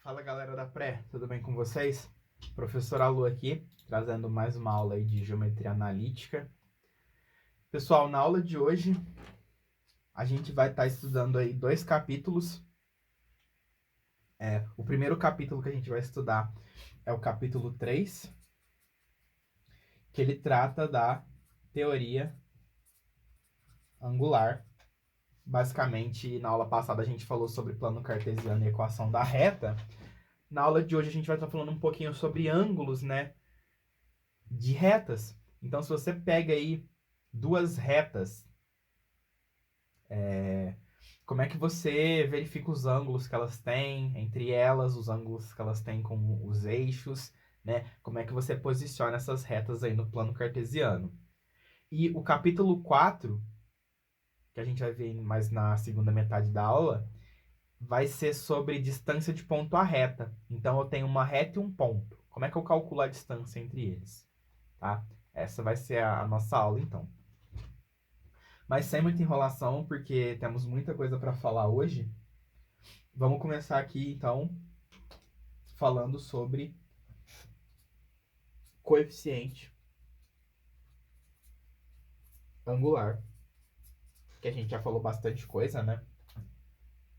Fala galera da Pré, tudo bem com vocês? Professor Alu aqui, trazendo mais uma aula aí de geometria analítica. Pessoal, na aula de hoje, a gente vai estar estudando aí dois capítulos. O primeiro capítulo que a gente vai estudar é o capítulo 3, que ele trata da teoria angular. Basicamente, na aula passada a gente falou sobre plano cartesiano e equação da reta. Na aula de hoje a gente vai estar falando um pouquinho sobre ângulos, né, de retas. Então, se você pega aí duas retas, como é que você verifica os ângulos que elas têm, entre elas, os ângulos que elas têm com os eixos, né? Como é que você posiciona essas retas aí no plano cartesiano. E o capítulo 4, que a gente vai ver mais na segunda metade da aula, vai ser sobre distância de ponto a reta. Então, eu tenho uma reta e um ponto. Como é que eu calculo a distância entre eles? Tá? Essa vai ser a nossa aula, então. Mas sem muita enrolação, porque temos muita coisa para falar hoje. Vamos começar aqui, então, falando sobre coeficiente angular, que a gente já falou bastante coisa, né,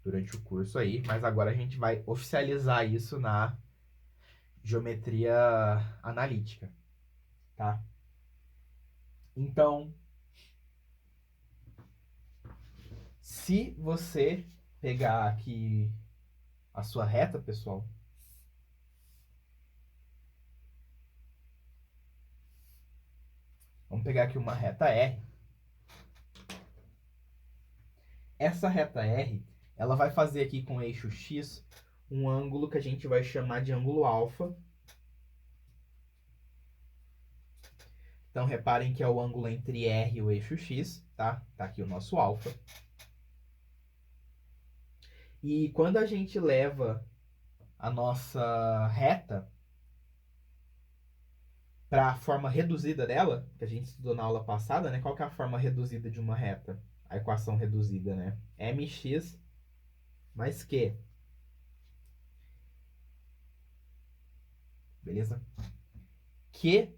durante o curso aí, mas agora a gente vai oficializar isso na geometria analítica, tá? Então, se você pegar aqui a sua reta, pessoal, vamos pegar aqui uma reta R. Essa reta R, ela vai fazer aqui com o eixo X um ângulo que a gente vai chamar de ângulo alfa. Então, reparem que é o ângulo entre R e o eixo X, tá? Tá aqui o nosso alfa. E quando a gente leva a nossa reta para a forma reduzida dela, que a gente estudou na aula passada, né? Qual que é a forma reduzida de uma reta? A equação reduzida, né? mx mais q. Beleza? Q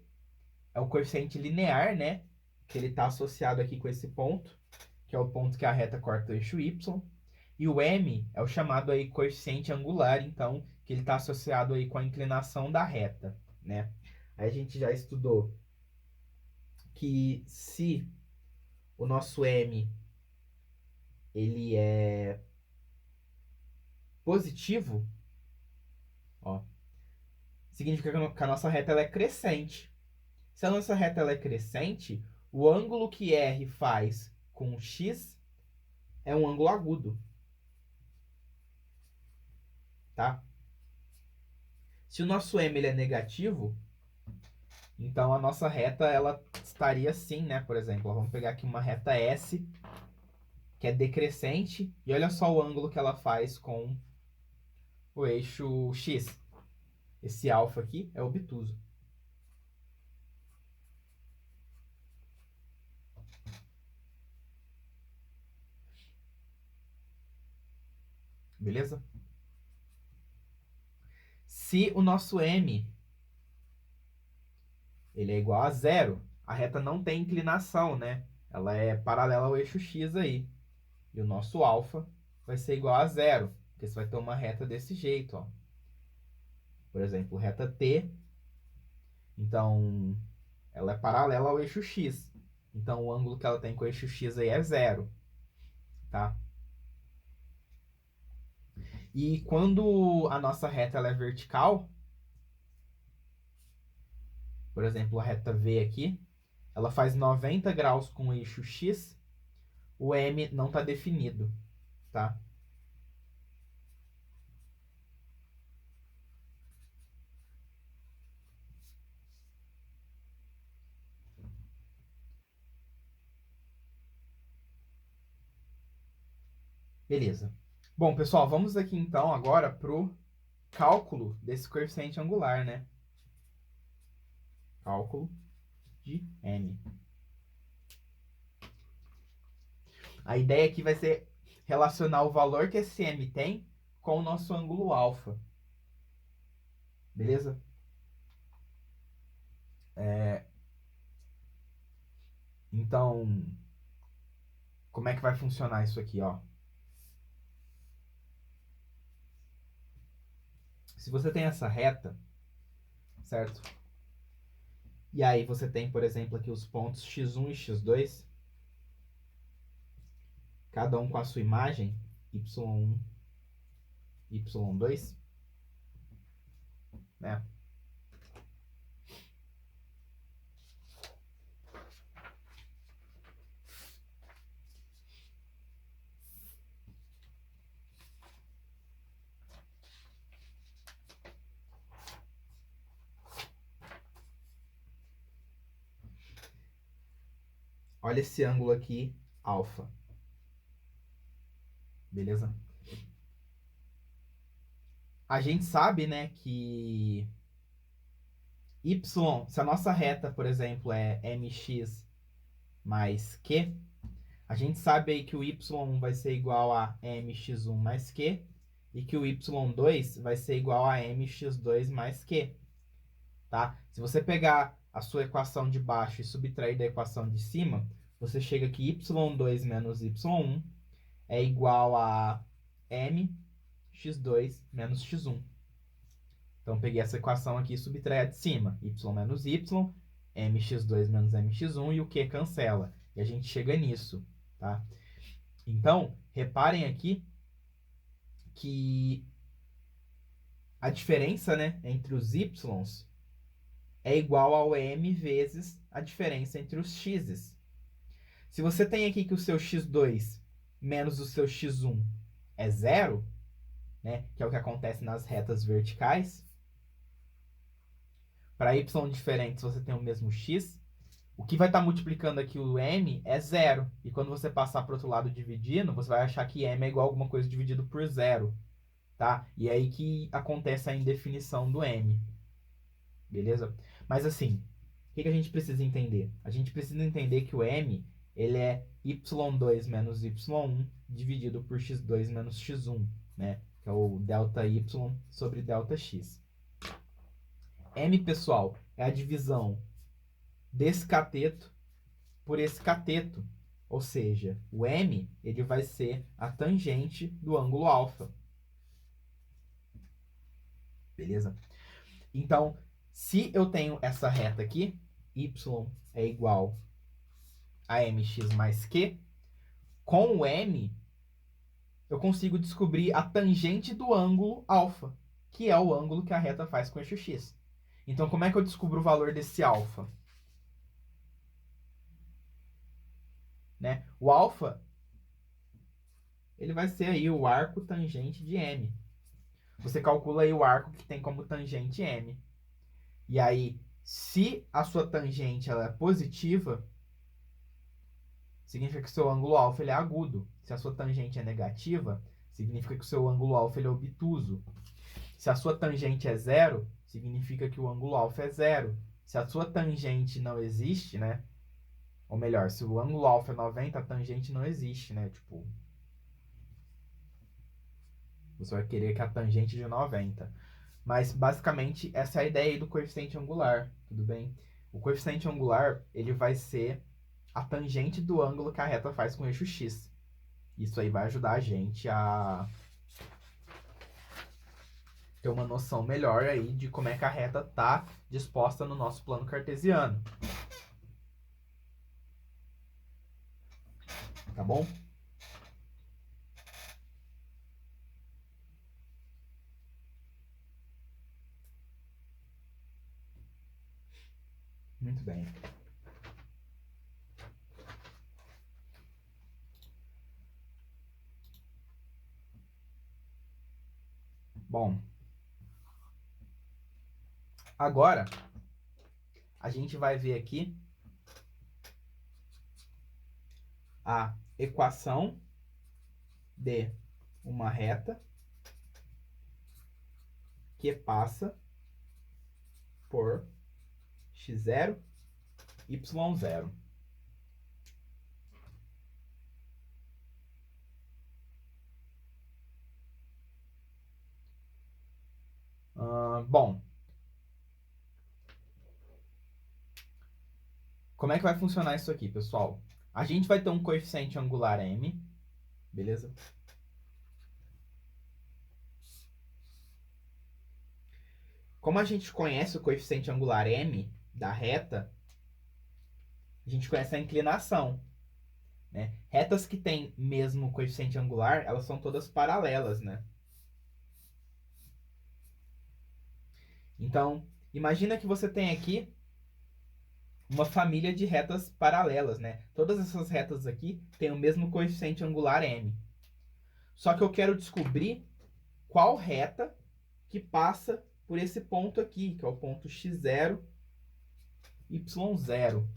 é o coeficiente linear, né? Que ele está associado aqui com esse ponto, que é o ponto que a reta corta o eixo y. E o m é o chamado aí coeficiente angular, então, que ele está associado aí com a inclinação da reta, né? Aí a gente já estudou que se o nosso m ele é positivo, ó, significa que a nossa reta ela é crescente. Se a nossa reta ela é crescente, o ângulo que R faz com x é um ângulo agudo, tá? Se o nosso m ele é negativo, então a nossa reta ela estaria assim, né? Por exemplo, vamos pegar aqui uma reta S, que é decrescente, e olha só o ângulo que ela faz com o eixo X. Esse alfa aqui é obtuso. Beleza? Se o nosso m ele é igual a zero, a reta não tem inclinação, né? Ela é paralela ao eixo X aí. E o nosso alfa vai ser igual a zero, porque você vai ter uma reta desse jeito, ó. Por exemplo, reta T, então ela é paralela ao eixo X. Então o ângulo que ela tem com o eixo X aí é zero, tá? E quando a nossa reta ela é vertical, por exemplo, a reta V aqui, ela faz 90 graus com o eixo X, o M não está definido, tá? Beleza. Bom, pessoal, vamos aqui então agora pro cálculo desse coeficiente angular, né? Cálculo de M. A ideia aqui vai ser relacionar o valor que esse M tem com o nosso ângulo alfa, Beleza? Então, como é que vai funcionar isso aqui, ó? Se você tem essa reta, certo? E aí você tem, por exemplo, aqui os pontos x1 e x2, cada um com a sua imagem, y1, y2, né? Olha esse ângulo aqui, alfa. Beleza? A gente sabe, né, que y, se a nossa reta, por exemplo, é mx mais q, a gente sabe aí que o y1 vai ser igual a mx1 mais q e que o y2 vai ser igual a mx2 mais q, tá? Se você pegar a sua equação de baixo e subtrair da equação de cima, você chega que y2 menos y1 é igual a mx2 menos x1. Então, peguei essa equação aqui e subtraí a de cima. Y menos y, mx2 menos mx1 e o q cancela. E a gente chega nisso, tá? Então, reparem aqui que a diferença, né, entre os y's é igual ao m vezes a diferença entre os x's. Se você tem aqui que o seu x2 menos o seu x1 é zero, né, que é o que acontece nas retas verticais, para y diferentes você tem o mesmo x, o que vai estar multiplicando aqui o m é zero. E quando você passar para o outro lado dividindo, você vai achar que m é igual a alguma coisa dividido por zero, tá? E é aí que acontece a indefinição do m, beleza? Mas assim, o que a gente precisa entender? A gente precisa entender que o m, ele é y2 menos y1 dividido por x2 menos x1, né? Que é o ΔY sobre ΔX. M, pessoal, é a divisão desse cateto por esse cateto. Ou seja, o M ele vai ser a tangente do ângulo alfa. Beleza? Então, se eu tenho essa reta aqui, y é igual a mx mais q, com o M, eu consigo descobrir a tangente do ângulo alfa, que é o ângulo que a reta faz com o eixo x. Então, como é que eu descubro o valor desse alfa? Né? O alfa ele vai ser aí o arco tangente de M. Você calcula aí o arco que tem como tangente M. E aí, se a sua tangente ela é positiva, significa que o seu ângulo alfa ele é agudo. Se a sua tangente é negativa, significa que o seu ângulo alfa ele é obtuso. Se a sua tangente é zero, significa que o ângulo alfa é zero. Se a sua tangente não existe, né? Ou melhor, se o ângulo alfa é 90, a tangente não existe, né? Tipo, você vai querer que a tangente de 90. Mas, basicamente, essa é a ideia aí do coeficiente angular, tudo bem? O coeficiente angular, ele vai ser a tangente do ângulo que a reta faz com o eixo x. Isso aí vai ajudar a gente a ter uma noção melhor aí de como é que a reta está disposta no nosso plano cartesiano. Tá bom? Muito bem. Bom, agora a gente vai ver aqui a equação de uma reta que passa por x0, y0. Bom, Como é que vai funcionar isso aqui, pessoal? A gente vai ter um coeficiente angular m, beleza? Como a gente conhece o coeficiente angular m da reta, a gente conhece a inclinação, né? Retas que têm mesmo coeficiente angular, elas são todas paralelas, né? Então, imagina que você tem aqui uma família de retas paralelas, né? Todas essas retas aqui têm o mesmo coeficiente angular m. Só que eu quero descobrir qual reta que passa por esse ponto aqui, que é o ponto x0, y0.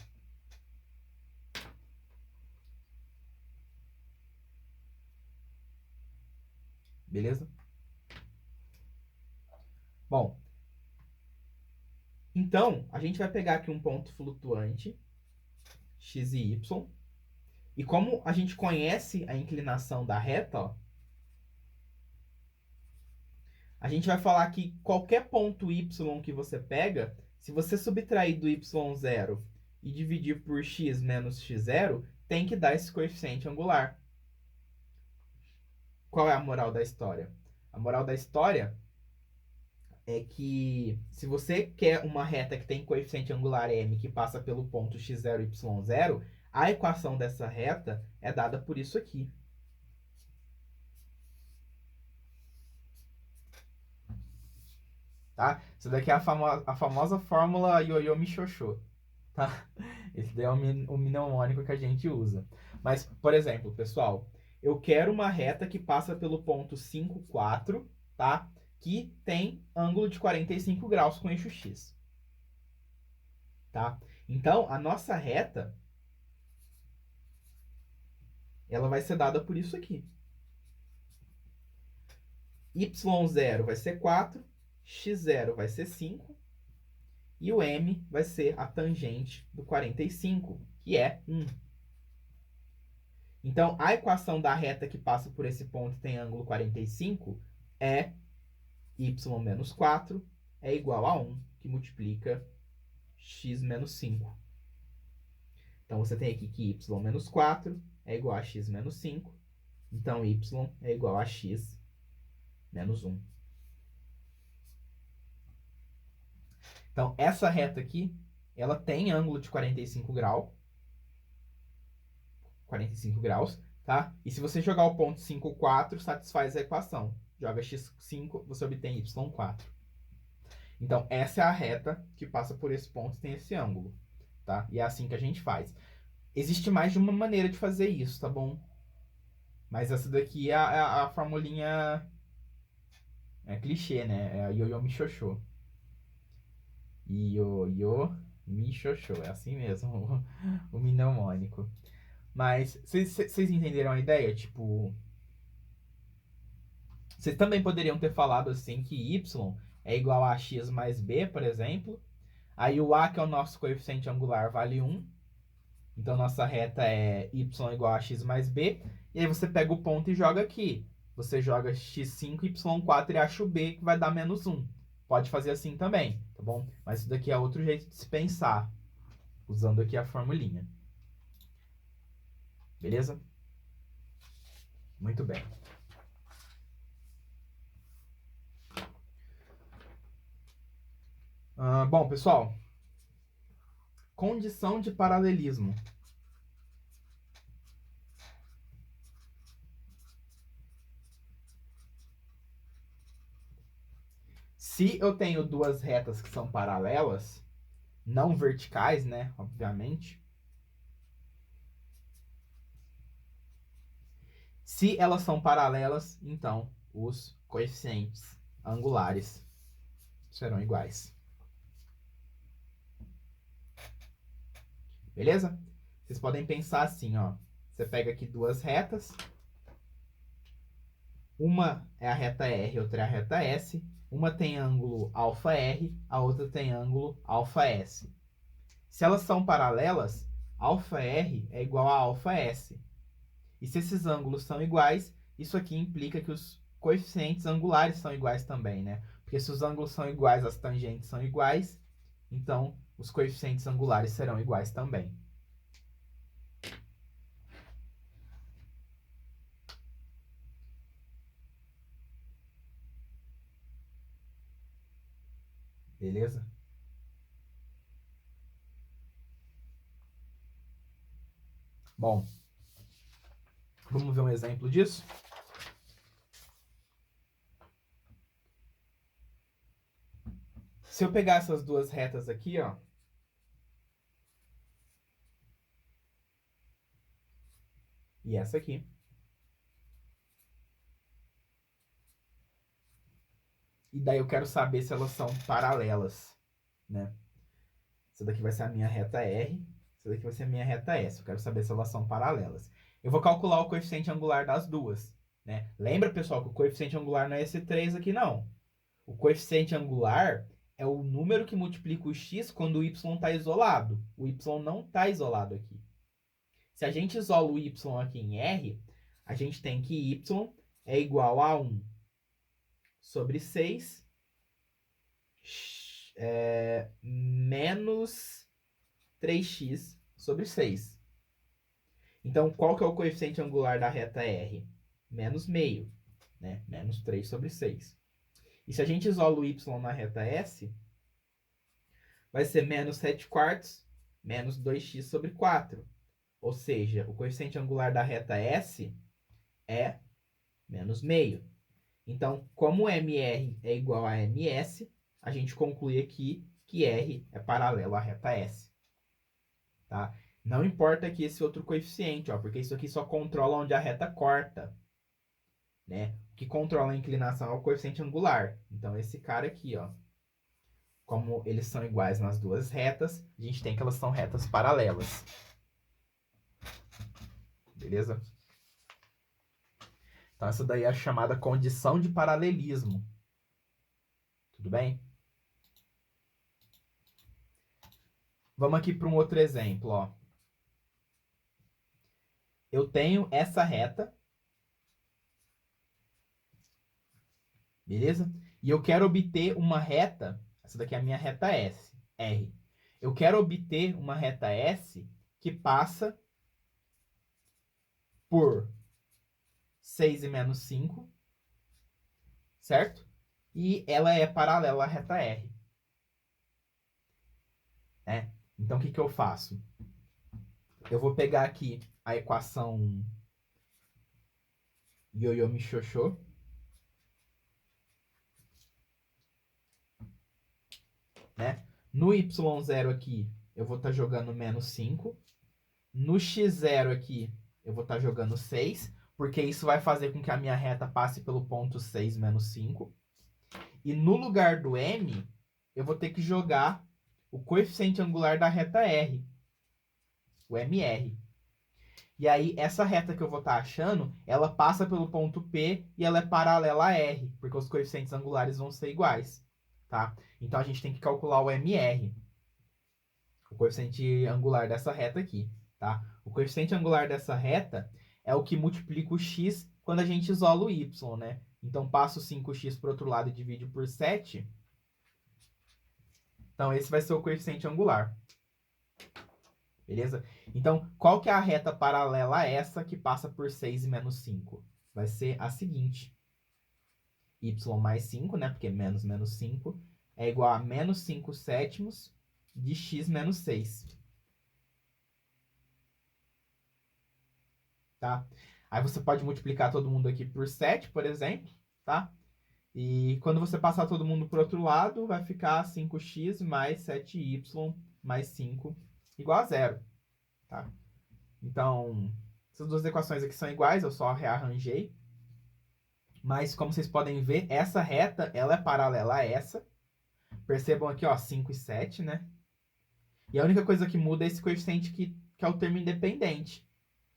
Beleza? Bom, então a gente vai pegar aqui um ponto flutuante, x e y, e como a gente conhece a inclinação da reta, ó, a gente vai falar que qualquer ponto y que você pega, se você subtrair do y0 e dividir por x menos x0, tem que dar esse coeficiente angular. Qual é a moral da história? A moral da história é que se você quer uma reta que tem coeficiente angular m que passa pelo ponto x0, y0, a equação dessa reta é dada por isso aqui. Tá? Isso daqui é a famosa fórmula ioiô michiochô, tá? Esse daí é o mnemônico que a gente usa. Mas, por exemplo, pessoal, eu quero uma reta que passa pelo ponto 5, 4, tá? Que tem ângulo de 45 graus com eixo x. Tá? Então, a nossa reta, ela vai ser dada por isso aqui. y0 vai ser 4, x0 vai ser 5, e o m vai ser a tangente do 45, que é 1. Então, a equação da reta que passa por esse ponto e tem ângulo 45 é y menos 4 é igual a 1, que multiplica x menos 5. Então, você tem aqui que y menos 4 é igual a x menos 5. Então, y é igual a x menos 1. Então, essa reta aqui, ela tem ângulo de 45 graus. 45 graus, tá? E se você jogar o ponto 5, 4, satisfaz a equação. Joga x5, você obtém y4. Então, essa é a reta que passa por esse ponto e tem esse ângulo, tá? E é assim que a gente faz. Existe mais de uma maneira de fazer isso, tá bom? Mas essa daqui é a formulinha clichê, né? É a ioiô michiochô. Ioiô michiochô, é assim mesmo, o mnemônico. Mas vocês entenderam a ideia? Tipo, vocês também poderiam ter falado assim que y é igual a x mais b, por exemplo. Aí o a, que é o nosso coeficiente angular, vale 1. Então, nossa reta é y igual a x mais b. E aí você pega o ponto e joga aqui. Você joga x5, y4 e acha o b, que vai dar menos 1. Pode fazer assim também, tá bom? Mas isso daqui é outro jeito de se pensar, usando aqui a formulinha. Beleza? Muito bem. Bom, pessoal, condição de paralelismo. Se eu tenho duas retas que são paralelas, não verticais, né, obviamente. Se elas são paralelas, então os coeficientes angulares serão iguais. Beleza? Vocês podem pensar assim, ó. Você pega aqui duas retas. Uma é a reta R, outra é a reta S. Uma tem ângulo αr, a outra tem ângulo αs. Se elas são paralelas, αr é igual a αs. E se esses ângulos são iguais, isso aqui implica que os coeficientes angulares são iguais também, né? Porque se os ângulos são iguais, as tangentes são iguais, então os coeficientes angulares serão iguais também. Beleza? Bom, vamos ver um exemplo disso? Se eu pegar essas duas retas aqui, ó, e essa aqui, e daí eu quero saber se elas são paralelas, né? Essa daqui vai ser a minha reta R, essa daqui vai ser a minha reta S. Eu quero saber se elas são paralelas. Eu vou calcular o coeficiente angular das duas, né? Lembra, pessoal, que o coeficiente angular não é esse 3 aqui, não. O coeficiente angular é o número que multiplica o x quando o y está isolado. O y não está isolado aqui. Se a gente isola o y aqui em R, a gente tem que y é igual a 1 sobre 6 menos 3x sobre 6. Então, qual que é o coeficiente angular da reta R? Menos meio, né? Menos 3 sobre 6. E se a gente isola o y na reta S, vai ser menos 7 quartos menos 2x sobre 4. Ou seja, o coeficiente angular da reta S é menos meio. Então, como MR é igual a MS, a gente conclui aqui que R é paralelo à reta S. Tá? Não importa aqui esse outro coeficiente, ó, porque isso aqui só controla onde a reta corta. Né? O que controla a inclinação é o coeficiente angular. Então, esse cara aqui, ó, como eles são iguais nas duas retas, a gente tem que elas são retas paralelas. Beleza? Então, essa daí é a chamada condição de paralelismo. Tudo bem? Vamos aqui para um outro exemplo, ó. Eu tenho essa reta, beleza? E eu quero obter uma reta, essa daqui é a minha reta S, R. Eu quero obter uma reta S que passa por 6 e menos 5, certo? E ela é paralela à reta R. Né? Então, o que que eu faço? Eu vou pegar aqui a equação Ioiô Michoxô. Né? No y0 aqui, eu vou estar jogando menos 5. No x0 aqui, eu vou estar jogando 6, porque isso vai fazer com que a minha reta passe pelo ponto 6 menos 5. E no lugar do m, eu vou ter que jogar o coeficiente angular da reta R, o MR. E aí, essa reta que eu vou estar achando, ela passa pelo ponto P e ela é paralela a R, porque os coeficientes angulares vão ser iguais. Tá? Então, a gente tem que calcular o MR, o coeficiente angular dessa reta aqui. Tá? O coeficiente angular dessa reta é o que multiplica o x quando a gente isola o y, né? Então, passo 5x para o outro lado e divide por 7. Então, esse vai ser o coeficiente angular. Beleza? Então, qual que é a reta paralela a essa que passa por 6 e menos 5? Vai ser a seguinte. Y mais 5, né? Porque menos 5 é igual a menos 5 sétimos de x menos 6. Tá? Aí você pode multiplicar todo mundo aqui por 7, por exemplo, tá? E quando você passar todo mundo para o outro lado, vai ficar 5x mais 7y mais 5 igual a 0. Tá? Então, essas duas equações aqui são iguais, eu só rearranjei. Mas, como vocês podem ver, essa reta, ela é paralela a essa. Percebam aqui, ó, 5 e 7, né? E a única coisa que muda é esse coeficiente que é o termo independente.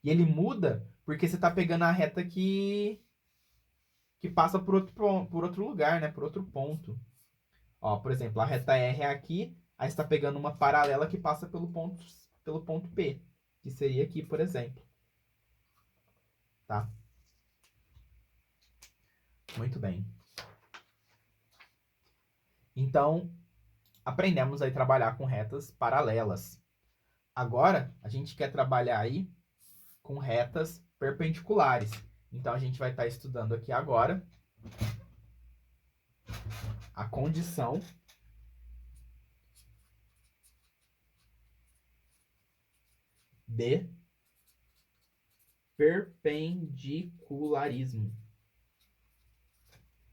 E ele muda porque você está pegando a reta que passa por outro lugar, né? Por outro ponto. Ó, por exemplo, a reta R é aqui, aí você está pegando uma paralela que passa pelo ponto P, que seria aqui, por exemplo. Tá? Muito bem. Então, aprendemos aí a trabalhar com retas paralelas. Agora, a gente quer trabalhar aí com retas perpendiculares. Então, a gente vai estar estudando aqui agora a condição de perpendicularismo.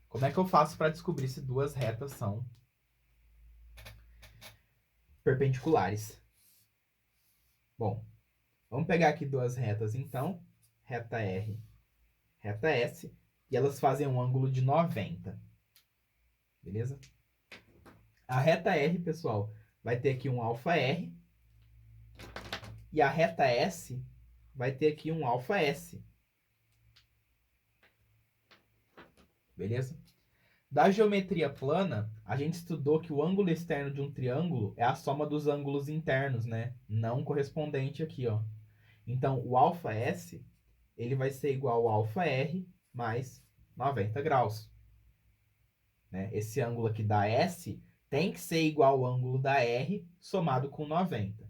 Como é que eu faço para descobrir se duas retas são perpendiculares? Bom, vamos pegar aqui duas retas, então. Reta R, reta S. E elas fazem um ângulo de 90. Beleza? A reta R, pessoal, vai ter aqui um alfa R. E a reta S vai ter aqui um alfa S. Beleza? Da geometria plana, a gente estudou que o ângulo externo de um triângulo é a soma dos ângulos internos, né? Não correspondente aqui, ó. Então, o alfa S, ele vai ser igual ao alfa R mais 90 graus. Né? Esse ângulo aqui da S tem que ser igual ao ângulo da R somado com 90.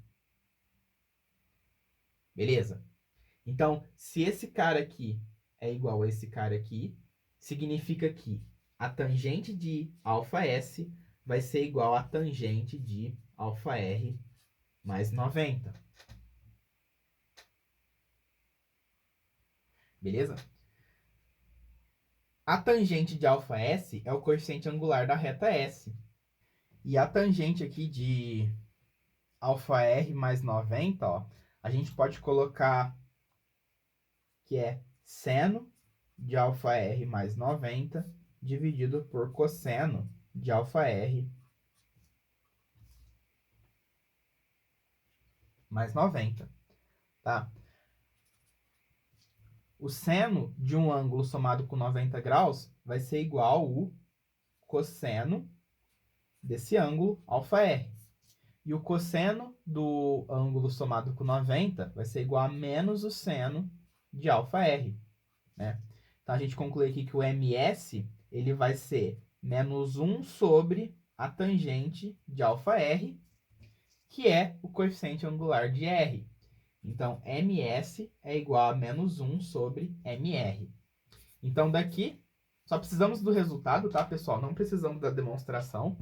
Beleza? Então, se esse cara aqui é igual a esse cara aqui, significa que a tangente de alfa S vai ser igual à tangente de alfa R mais 90. Beleza? A tangente de alfa S é o coeficiente angular da reta S. E a tangente aqui de alfa R mais 90, ó, a gente pode colocar que é seno de alfa R mais 90 dividido por cosseno de alfa R mais 90, tá? O seno de um ângulo somado com 90 graus vai ser igual ao cosseno desse ângulo, alfa R. E o cosseno do ângulo somado com 90 vai ser igual a menos o seno de alfa R, né? Então, a gente conclui aqui que o MS ele vai ser menos 1 sobre a tangente de alfa R, que é o coeficiente angular de R. Então, MS é igual a menos 1 sobre MR. Então, daqui, só precisamos do resultado, tá, pessoal? Não precisamos da demonstração.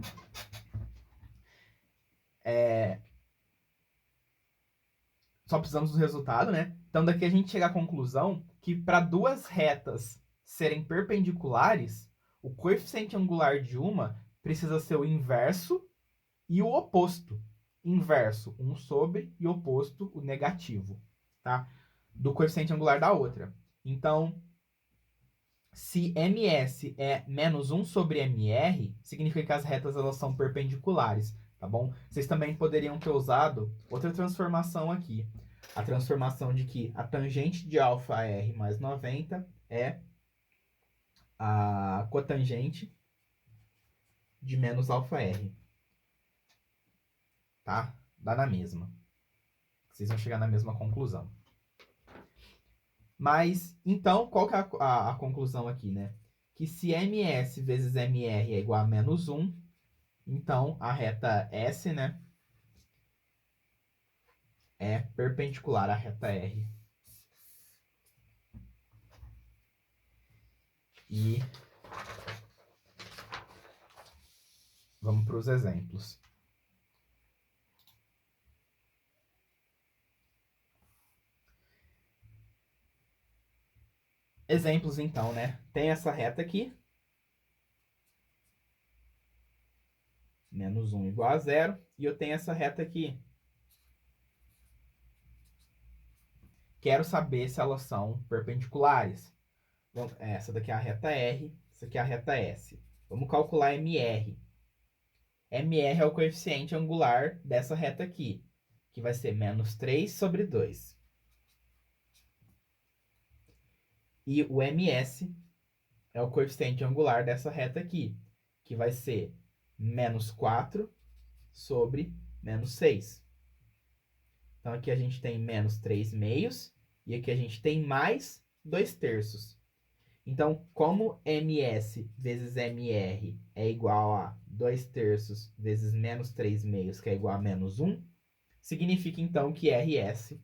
Só precisamos do resultado, né? Então, daqui a gente chega à conclusão que para duas retas serem perpendiculares, o coeficiente angular de uma precisa ser o inverso e o oposto. Inverso, 1 sobre, e oposto, o negativo, tá? Do coeficiente angular da outra. Então, se MS é menos 1 sobre MR, significa que as retas elas são perpendiculares, tá bom? Vocês também poderiam ter usado outra transformação aqui. A transformação de que a tangente de alfa R mais 90 é a cotangente de menos alfa R. Tá? Dá na mesma. Vocês vão chegar na mesma conclusão. Mas, então, qual que é a conclusão aqui, né? Que se MS vezes MR é igual a menos 1, então a reta S, né, é perpendicular à reta R. E vamos para os exemplos. Exemplos, então, né? Tem essa reta aqui. Menos 1 igual a 0. E eu tenho essa reta aqui. Quero saber se elas são perpendiculares. Bom, essa daqui é a reta R. Essa aqui é a reta S. Vamos calcular MR. MR é o coeficiente angular dessa reta aqui, que vai ser menos 3 sobre 2. E o MS é o coeficiente angular dessa reta aqui, que vai ser menos 4 sobre menos 6. Então, aqui a gente tem menos 3 meios, e aqui a gente tem mais 2 terços. Então, como MS vezes MR é igual a 2 terços vezes menos 3 meios, que é igual a menos 1, significa, então, que RS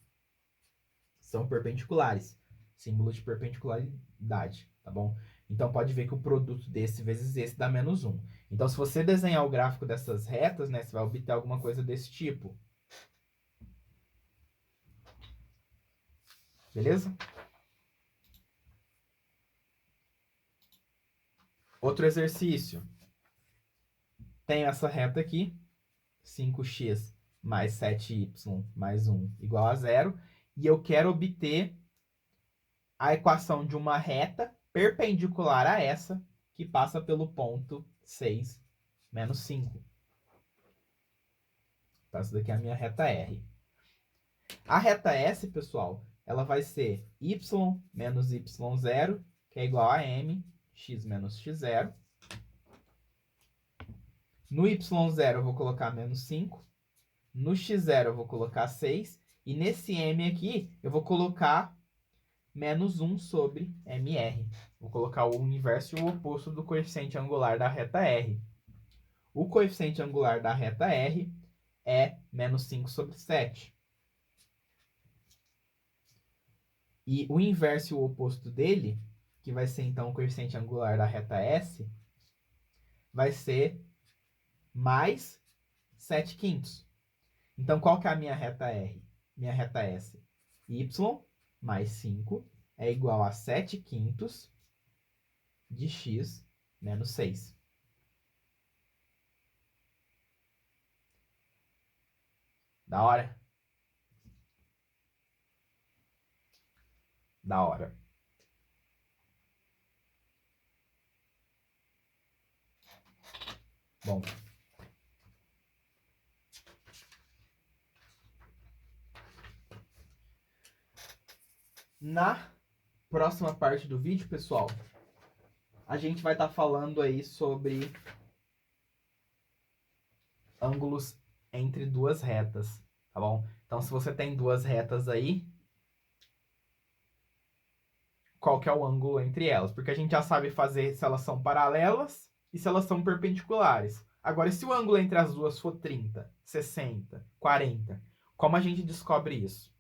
são perpendiculares. Símbolo de perpendicularidade, tá bom? Então, pode ver que o produto desse vezes esse dá menos 1. Então, se você desenhar o gráfico dessas retas, né, você vai obter alguma coisa desse tipo. Beleza? Outro exercício. Tenho essa reta aqui, 5x mais 7y mais 1 igual a 0, e eu quero obter a equação de uma reta perpendicular a essa, que passa pelo ponto 6, menos 5. Então, essa daqui é a minha reta R. A reta S, pessoal, ela vai ser y menos y0, que é igual a m, x menos x0. No y0 eu vou colocar menos 5. No x0 eu vou colocar 6. E nesse m aqui eu vou colocar menos 1 sobre mr. Vou colocar o inverso e o oposto do coeficiente angular da reta R. O coeficiente angular da reta R é menos 5 sobre 7. E o inverso e o oposto dele, que vai ser então o coeficiente angular da reta S, vai ser mais 7 quintos. Então, qual que é a minha reta R? Minha reta S? Y mais 5 é igual a 7 quintos de x menos 6. Da hora? Da hora. Bom. Na próxima parte do vídeo, pessoal, a gente vai estar falando aí sobre ângulos entre duas retas, tá bom? Então, se você tem duas retas aí, qual que é o ângulo entre elas? Porque a gente já sabe fazer se elas são paralelas e se elas são perpendiculares. Agora, se o ângulo entre as duas for 30, 60, 40, como a gente descobre isso?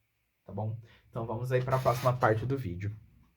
Tá bom? Então, vamos aí para a próxima parte do vídeo.